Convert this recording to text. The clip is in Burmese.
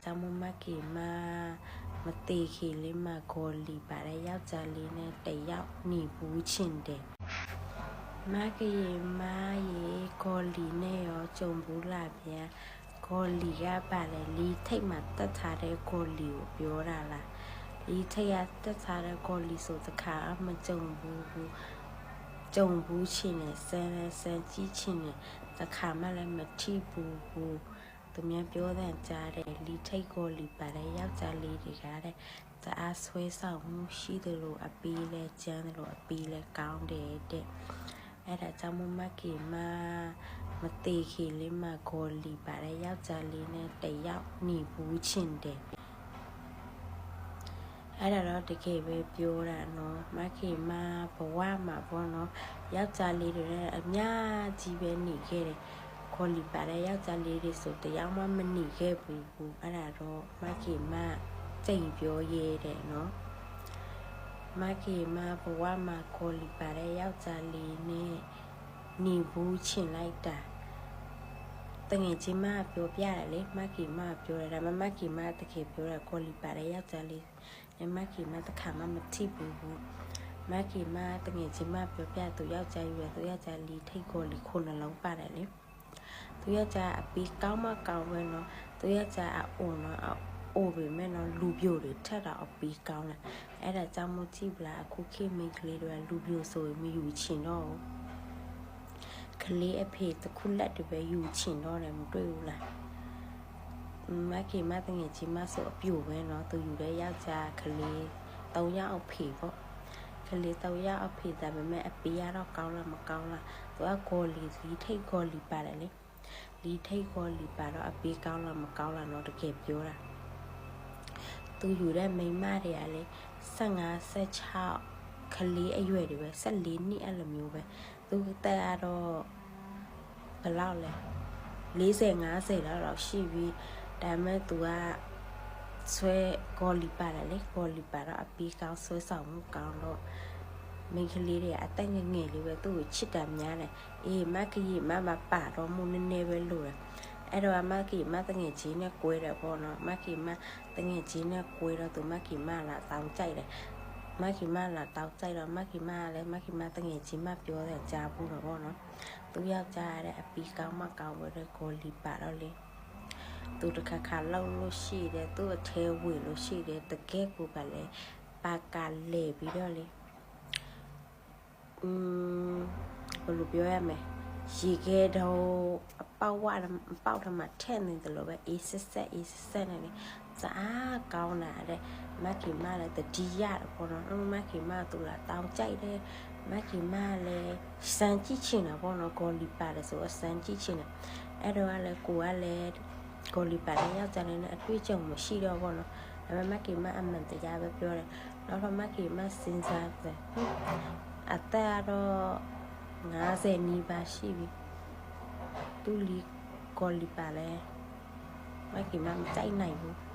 ကြောင့်မကီမတေခီလေးမှာကိုလီပါတဲ့ယောက်ျားလေးနဲ့တယောက်หนีဘူးချင်တယ်မကီမရေကိုလီနဲ့ရောကြုံဘူးလာပြန်ကိုလီကပါလေလီထိတ်မှာတက်ထားတဲ့ကိုလီကိုပြောတာလားလီထိတ်ရတက်ထားတဲ့ကိုလီဆိုတခါမကြုံဘူးကြုံဘူးချင်တယ်ဆန်းကြီးချင်တယ်တခါမှလည်းမထိဘူးသူများပြောတဲ့ကြားတယ်လီထိတ်ကိုလီပါတဲ့ယောက်ျားလေးတွေကတဲ့တအားဆွဲဆောင်မှုရှိတယ်လို့အပီးလဲကျန်းတယ်လို့အပီးလဲကောင်းတယ်တဲ့အဲ့ဒါကြောင့်မကီမတေခီလေးမှာကိုလီပါတဲ့ယောက်ျားလေးနဲ့တယောက်หนีဘူးချင်တယ်အဲ့ဒါတော့တကယ်ပဲပြောတာနော်မခင်မဘဝမှာပေါ့နော်ယောက်ျားလေးတွေလည်းအများကြီးပဲหนีခဲ့တယ်ခေါ်လီပါတဲ့ယောက်ျားလေးတွေဆိုတရားမှမหนีခဲ့ဘူးအဲ့ဒါတော့မခင်မစိတ်ပြောရဲတယ်နော်မခင်မဘဝမှာခေါ်လီပါတဲ့ယောက်ျားလေးနဲ့หนีဘူးချင်လိုက်တာတငယ်ချင်းမပြောပြတယ်လေမခင်မပြောတယ်ဒါမှမခင်မတကယ်ပြောတာခေါ်လီပါတဲ့ယောက်ျားလေးမကီမတခါမှမထိဘူးမကီမတငယ်ချင်းမပြောပြသူယောက်ျားရွယ်သူယောက်ျားလီထိတ်ကိုလီခုနှလုံးပါတယ်လေသူယောက်ျားအပီကောင်းမကောင်းပဲနော်သူယောက်ျားအုံနော်အိုပေမဲ့နော်လူပြိုတွေထက်တာအပီကောင်းတယ်အဲ့ဒါကြောင့်မို့ကြည့်ပလားအခုခေတ်မိန်းကလေးတွေလူပြိုဆိုရင်မယူချင်တော့ကလေးအဖေတခုလက်တွေပဲယူချင်တော့တယ်မတွေ့ဘူးလားမကီမတငယ်ချင်းမဆိုအပြိုပဲเนาะသူယူတဲ့ယောက်ျားကလေး3ယောက်အဖေပေါ့ကလေး3ယောက်အဖေဒါပေမဲ့အပီကတော့ကောင်းလားမကောင်းလားသူကဂေါ်လီထိတ်ဂေါ်လီပါတယ်လေလီထိတ်ဂေါ်လီပါတော့အပီကောင်းလားမကောင်းလားเนาะတကယ်ပြောတာသူယူတဲ့မိန်းမတွေကလေ15 16ကလေးအရွယ်တွေပဲ14နှစ်အဲ့လိုမျိုးပဲသူတက်တော့ဘယ်လောက်လဲ40 50လောက်ရှိပြီဒါပေမဲ့သူကဆွဲဂေါ်လီပါတယ်လေဂေါ်လီပါတော့အပီးကောင်းဆွဲဆောင်မှုကောင်းတော့မိန်းကလေးတွေအသက်ငယ်ငယ်လေးပဲသူ့ကိုချစ်တာများတယ်အေးမကကြီးမပါတော့မှုနည်းနည်းပဲလို့တယ်အဲ့တော့မကကြီးမတငယ်ချင်းနဲ့ကွဲတယ်ပေါ့နော်မကကြီးမတငယ်ချင်းနဲ့ကွဲတော့သူမကကြီးမလာတောင်းကြိုက်တယ်မကကြီးမလာတောင်းကြိုက်တော့မကကြီးမလည်းမကကြီးမတငယ်ချင်းမပြောတယ်ကြားဘူးတော့ပေါ့နော်သူယောက်ျားတဲ့အပီးကောင်းမကောင်းပဲဂေါ်လီပါတော့လေသူတခါလောက်လို့ရှိတယ်သူ့အထဲဝေလို့ရှိတယ်တကယ်ကိုကလည်းပါကလေပြီးတော့လေဘယ်လိုပြောရမလဲရေခဲတော့အပေါက်ဝအပေါက်ထမထဲ့နေတယ်လို့ပဲအေးဆက်နေတယ်စားကောင်းလာတဲ့မခင်မလည်းတတိယပေါ့နော်မခင်မသူလာတောင်းကြိုက်တယ်မခင်မလည်းစမ်းကြည့်ချင်တာပေါ့နော်ဂေါ်လီပါတယ်ဆိုစမ်းကြည့်ချင်တယ်အဲ့တော့လည်းကိုကလည်းကိုလီပါတဲ့ယောက်ျားလေးနဲ့အတွေ့အကြုံမရှိတော့ဘောနော်ဒါပေမဲ့မကီမအမှန်တရားပဲပြောတယ်နောက်တော့မကီမစဉ်းစားတယ်အသက်တော့50နီးပါးရှိပြီသူလီကိုလီပါလဲမကီမမကြိုက်နိုင်ဘူး